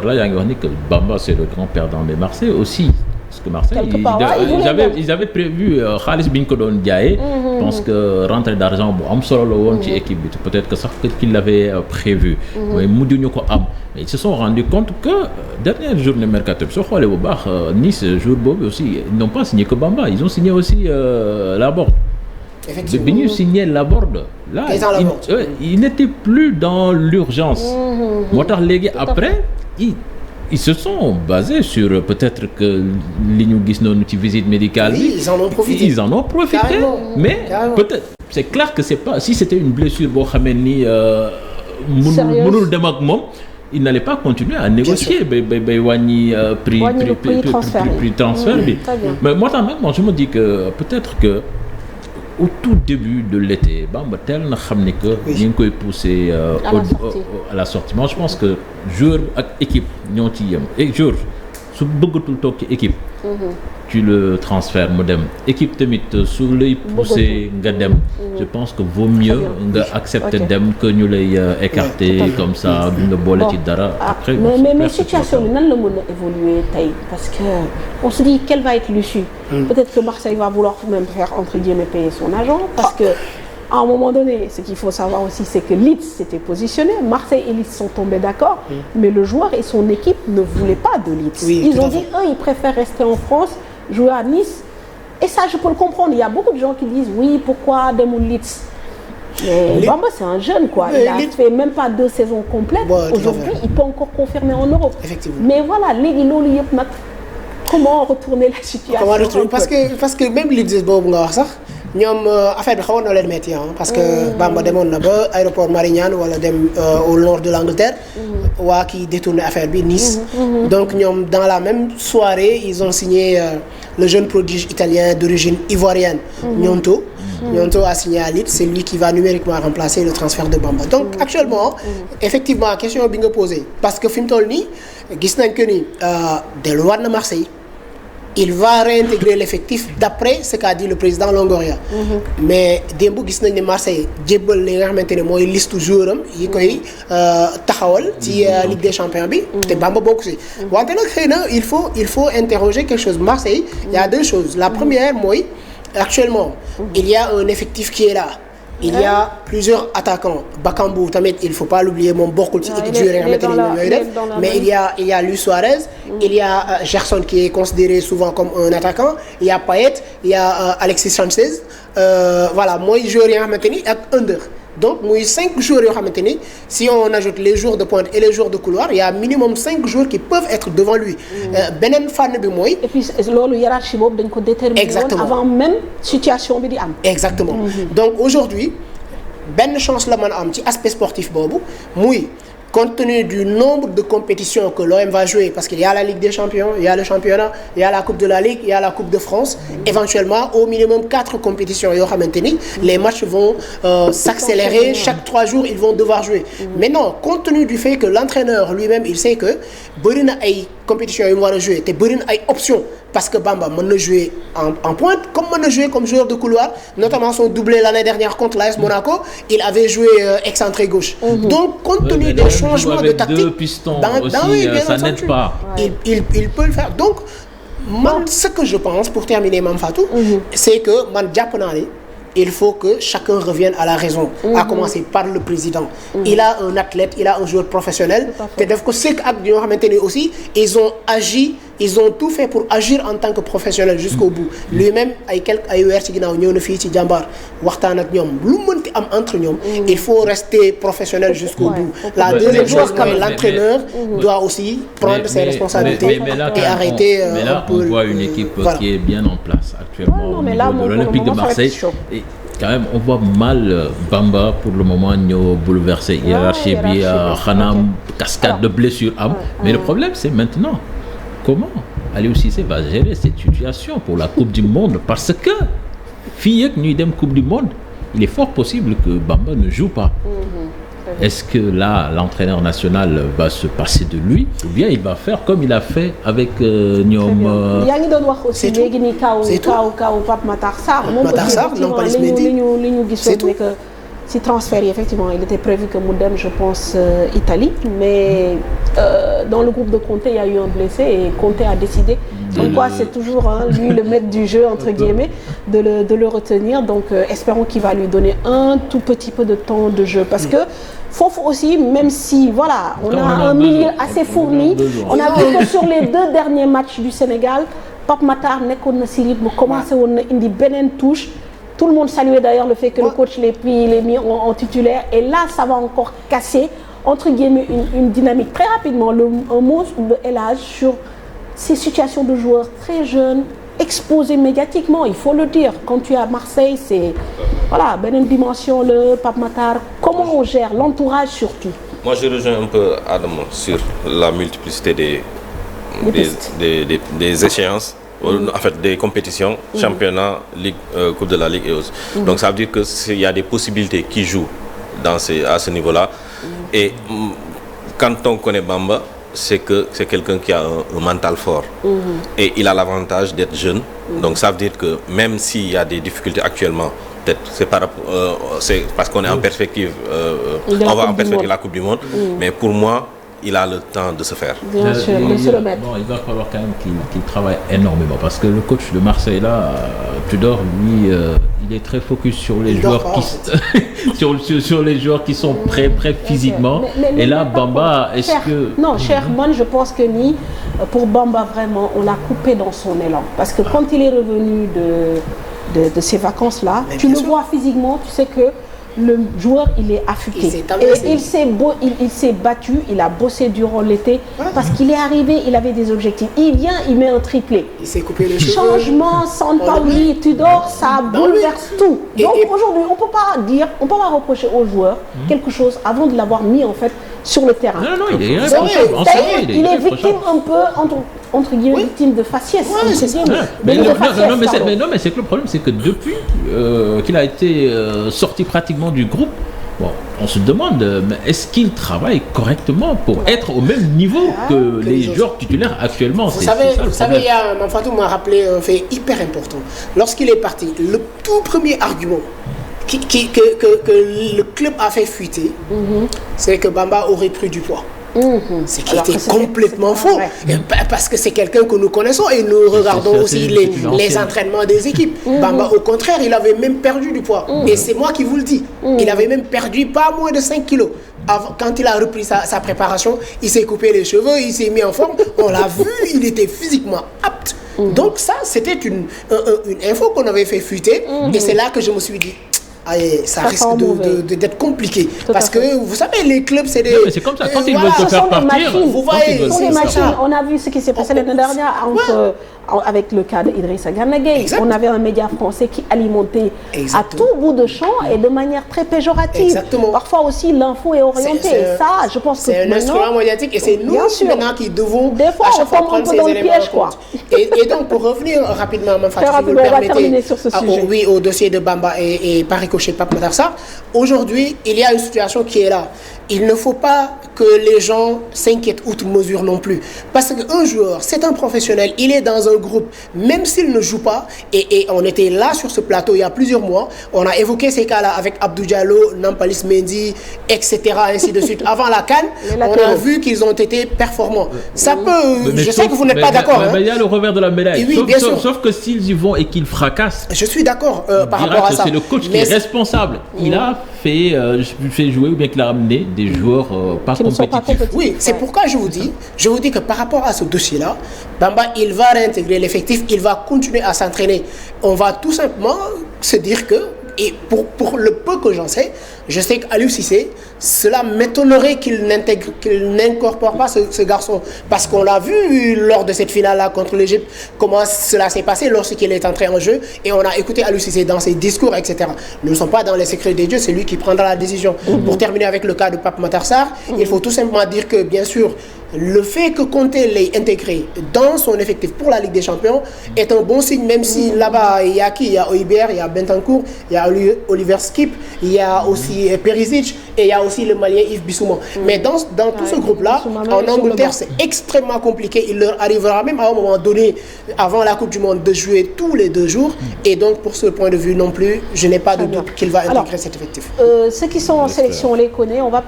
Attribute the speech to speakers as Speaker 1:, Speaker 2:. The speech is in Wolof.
Speaker 1: là yaa ngi wax ni que Bamba c'est le grand perdant mais Marseille aussi. Parce que Marseille ils avaient prévu xaalis bi ñu ko doon jaayee. Je pense que rentrée d'argent bu am solo la woon ci équipe bi peut-être que sax qu'ils l'avaient prévu. mais mujjuñu ko am. mais ils se sont rendus compte que dernière journée mercato bi soo xoolee bu baax Nice jour boobu aussi ils n'ont pas signé que Bamba ils ont signé aussi Laborde. Effectivement bi ñu signé Laborde. là il n'était plus dans l'urgence. moo tax léegi après ils se sont basés sur peut-être que li ñu gis noonu ci visite médicale bi.
Speaker 2: Oui, ils en ont profité.
Speaker 1: Carrément, mais peut-être c'est clair que c'est pas si c'était une blessure boo xamee ni mënul dem ak moom il n'allait pas continuer à négocier bay wàññi prix transfert bi. mais moo tax nag moi je me dis que peut-être que au tout début de l'été Bamba teel na xam ni que ñu ngi koy pousser à la sortie moi je pense que joueur ak équipe ñoo ci yem et joueur su bëggatul toog ci équipe tu le transfères mu dem équipe tamit su lay pousser nga dem je pense que vaut mieux nga accepter dem que ñu lay écarter comme ça du nga boole ci dara après
Speaker 3: mais situation bi nan la mën a évoluer tey parce que on se dit quelle va être l'issue peut-être que Marseille va vouloir même faire entre guillemets payer son agent parce que à un moment donné, ce qu'il faut savoir aussi, c'est que Leeds s'était positionné. Marseille et Leeds sont tombés d'accord, mais le joueur et son équipe ne voulaient pas de Leeds. Oui, ils ont dit, eux, ils préfèrent rester en France, jouer à Nice. Et ça, je peux le comprendre. Il y a beaucoup de gens qui disent, oui, pourquoi Demon Leeds? Mais Bamba, c'est un jeune, quoi. Il a fait même pas 2 saisons complètes. Aujourd'hui, il peut encore confirmer en Europe.
Speaker 2: Effectivement.
Speaker 3: Mais voilà, les Guiloli, comment retourner la situation?
Speaker 2: Parce que même Leeds, ñoom affaire bi xawoon na leen métti parce que Bamba demoon na ba aéroport Marignane wala dem au nord de l'Angleterre waa kii détourné affaire bi Nice donc ñoom dans la même soirée ils ont signé le jeune prodige italien d'origine ivoirienne Gnonto a signé à Leeds c'est lui qui va numériquement remplacer le transfert de Bamba donc actuellement effectivement question bi nga posé parce que fi mu toll nii gis nañ que ni delluwaat na Marseille il va réintégrer l'effectif d'après ce qu'a dit le président Longoria. Mais démb gis nañ ne Marseille jébbal li nga xamante ne mooy liste joueur am yi koy taxawal ci Ligue des Champions bi. te Bamba bokk si. wante nag xëy na il faut interroger quelque chose Marseille. Il y a 2 choses la première mooy actuellement il y a un effectif qui est là. Il y a plusieurs attaquants Bakambu tamit il faut pas l'oublier moom bokkul ci équipe joueur yi nga xamante ne ñooy def mais il y a Luis Suarez il y a Gerson qui est considéré souvent comme un attaquant il y a Payet il y a Alexis Sanchez voilà mooy joueurs yi nga xamante ni ak Under donc muy 5 joueurs yoo xamante ni si on ajoute les joueurs de pointe et les joueurs de couloir il y a minimum 5 joueurs qui peuvent être devant lui beneen fànn bi mooy
Speaker 3: et puis loolu hiérarchie boobu dañ ko déterminer avant même situation bi di am
Speaker 2: exactement donc aujourd'hui benn chance la mën a am ci aspect sportif boobu muy compte tenu du nombre de compétitions que l'OM va jouer parce qu'il y a la Ligue des Champions, il y a le championnat, il y a la Coupe de la Ligue, il y a la Coupe de France, éventuellement au minimum 4 compétitions yoo xamante ni les matchs vont s'accélérer chaque 3 jours ils vont devoir jouer. Maintenant compte tenu du fait que l'entraîneur lui-même il sait que bëri na ay compétitions yu mu war a jouer te bëri na ay options parce que Bamba mën na jouer en pointe comme mën na jouer comme joueur de couloir notamment son doublé l'année dernière contre l'AS Monaco il avait joué excentré gauche. Donc compte tenu des changements de tactique
Speaker 1: deux pistons aussi ça n'aide pas.
Speaker 2: Il peut le faire donc man ce que je pense pour terminer Mame Fatou c'est que man jàpp naa ne il faut que chacun revienne à la raison à commencer par le président il a un athlète il a un joueur professionnel te def ko sëkk ak ñoo xamante ni aussi ils ont tout fait pour agir en tant que professionnel jusqu'au bout lui-même ay weer ci ginnaaw ñëw na fii ci jàmbaar waxtaan ak ñoom lu mënti am entre ñoom il faut rester professionnel jusqu'au bout la deuxième chose mooy l'entraîneur doit aussi prendre ses responsabilités et arrêter
Speaker 1: mais là on voit une équipe qui est bien en place actuellement au niveau de l'Olympique de Marseille et quand même on voit mal Bamba pour le moment ñëw bouleverser hiérarchie bi xanaa cascade de blessures am mais le problème c'est maintenant comment Aliou Cissé va gérer cette situation pour la Coupe du Monde parce que fii ak ñuy dem Coupe du Monde il est fort possible que Bamba ne joue pas. Est-ce que là l'entraîneur national va se passer de lui ou bien il va faire comme il a fait avec ñoom.
Speaker 3: yaa ngi doon wax aussi léegi nii kaw Pape Matar Sarr.
Speaker 2: Matar Sarr
Speaker 3: moom aussi li ñu gisoon ne que si transfert yi effectivement il était prévu que mu dem je pense Italie mais dans le groupe de Conté il y a eu un blessé et Conté a décidé comme quoi c'est toujours lui le maître du jeu entre guillemets de le retenir donc espérons qu'il va lui donner un tout petit peu de temps de jeu parce que foofu aussi même si voilà on a un milieu assez fourni on a vu que sur les 2 derniers matchs du Sénégal Pape Matar nekkoon na si rythme commencé woon na indi beneen touche tout le monde saluait d'ailleurs le fait que le coach l'ait mis en titulaire et là ça va encore casser entre guillemets une dynamique très rapidement un mot de El Hadj sur ces situations de joueurs très jeunes exposés médiatiquement il faut le dire quand tu es à Marseille c'est voilà beneen dimension le Pape Matar comment on gère l'entourage surtout. Moi
Speaker 4: je rejoins un peu Adama sur la multiplicité des échéances en fait des compétitions championnat ligue coupe de la ligue et autres donc ça veut dire que il y a des possibilités qui jouent à ce niveau-là et quand on connaît Bamba c'est que c'est quelqu'un qui a un mental fort et il a l'avantage d'être jeune donc ça veut dire que même s'il y a des difficultés actuellement peut-être c'est parce qu'on est en perspective on va en perspective la Coupe du Monde mais pour moi il a le temps de se faire.
Speaker 3: Bien sûr, de se le mettre.
Speaker 1: Bon, il va falloir quand même qu'il travaille énormément parce que le coach de Marseille là, Tudor, lui, il est très focus sur les joueurs sur les joueurs qui sont prêts physiquement. Et là, Bamba, est-ce que
Speaker 3: non, cher man, je pense que pour Bamba vraiment, on l'a coupé dans son élan parce que quand il est revenu de ces vacances là, tu le vois physiquement, tu sais que le joueur il est affûté et il s'est battu, il a bossé durant l'été parce qu'il est arrivé, il avait des objectifs. Il vient, il met un triplé.
Speaker 2: Il s'est coupé les cheveux.
Speaker 3: Changement, Sampaoli, Tudor, ça bouleverse tout. Donc aujourd'hui, on peut pas reprocher aux joueurs quelque chose avant de l'avoir mis en fait sur le terrain.
Speaker 1: Non, il est irréprochable.
Speaker 3: Il est victime un peu entre guillemets victime de faciès.
Speaker 1: C'est ça. Mais c'est que le problème c'est que depuis qu'il a été sorti pratiquement du groupe, bon, on se demande mais est-ce qu'il travaille correctement pour être au même niveau que les joueurs titulaires actuellement.
Speaker 2: Vous savez, il y a Manfatou m'a rappelé un fait hyper important. Lorsqu'il est parti, le tout premier argument que le club a fait fuiter, c'est que Bamba aurait pris du poids. Ce qui était complètement faux parce que c'est quelqu'un que nous connaissons et nous regardons aussi les entraînements des équipes. Bamba au contraire il avait même perdu du poids et c'est moi qui vous le dis, il avait même perdu pas moins de 5 kilos. Quand il a repris sa préparation, il s'est coupé les cheveux, il s'est mis en forme, on l'a vu, il était physiquement apte. Donc ça c'était une info qu'on avait fait fuiter et c'est là que je me suis dit ça risque d'être compliqué parce que vous savez les clubs c'est des
Speaker 1: non, mais c'est comme ça quand ils veulent se faire partir
Speaker 3: vous voyez les machines on a vu ce qui s'est passé l'année dernière avec le cas d'Idrissa Gana Gueye on avait un média français qui alimentait à tout bout de champ et de manière très péjorative. Parfois aussi l'info est orientée et ça je pense que
Speaker 2: c'est un instrument médiatique et c'est nous maintenant qui devons
Speaker 3: des fois
Speaker 2: à chaque fois prendre ces éléments
Speaker 3: piège,
Speaker 2: en compte. Et donc pour revenir rapidement si vous le permettez au dossier de Bamba et par ricochet Pape Matar Sarr, aujourd'hui il y a une situation qui est là. Il ne faut pas que les gens s'inquiètent outre mesure non plus. Parce qu'un joueur, c'est un professionnel, il est dans un groupe, même s'il ne joue pas, et on était là sur ce plateau il y a plusieurs mois, on a évoqué ces cas-là avec Abdou Diallo, Nampalys Mendy, etc. ainsi de suite. Avant la CAN, on a vu qu'ils ont été performants. Ça peut... je sais que vous n'êtes pas d'accord.
Speaker 1: Mais il y a le revers de la médaille.
Speaker 2: Oui,
Speaker 1: sauf que s'ils y vont et qu'ils fracassent...
Speaker 2: Je suis d'accord par rapport à ça.
Speaker 1: C'est le coach qui est responsable. Il a fait jouer ou bien qu'il a ramené des joueurs pas compétitifs.
Speaker 2: Oui, c'est pourquoi je vous dis que par rapport à ce dossier-là, Bamba, il va réintégrer l'effectif, il va continuer à s'entraîner. On va tout simplement se dire que, et pour le peu que j'en sais, je sais qu'Aliou Cissé, cela m'étonnerait qu'il n'incorpore pas ce garçon. Parce qu'on l'a vu lors de cette finale-là contre l'Égypte, comment cela s'est passé lorsqu'il est entré en jeu. Et on a écouté Aliou Cissé dans ses discours, etc. Nous ne sommes pas dans les secrets des dieux, c'est lui qui prendra la décision. Pour terminer avec le cas de Pape Matar Sarr, il faut tout simplement dire que, bien sûr, le fait que Conte l'ait intégré dans son effectif pour la Ligue des Champions est un bon signe, même si là-bas il y a qui? Il y a Højbjerg, il y a Bentancur, il y a Oliver Skip, il y a aussi Perisic et il y a aussi le Malien Yves Bissouma. Mais dans tout ce groupe-là, en Angleterre, c'est extrêmement compliqué. Il leur arrivera même à un moment donné, avant la Coupe du Monde, de jouer tous les 2 jours. Et donc, pour ce point de vue non plus, je n'ai pas de doute qu'il va intégrer cet effectif.
Speaker 3: Ceux qui sont en sélection, on les connaît. On va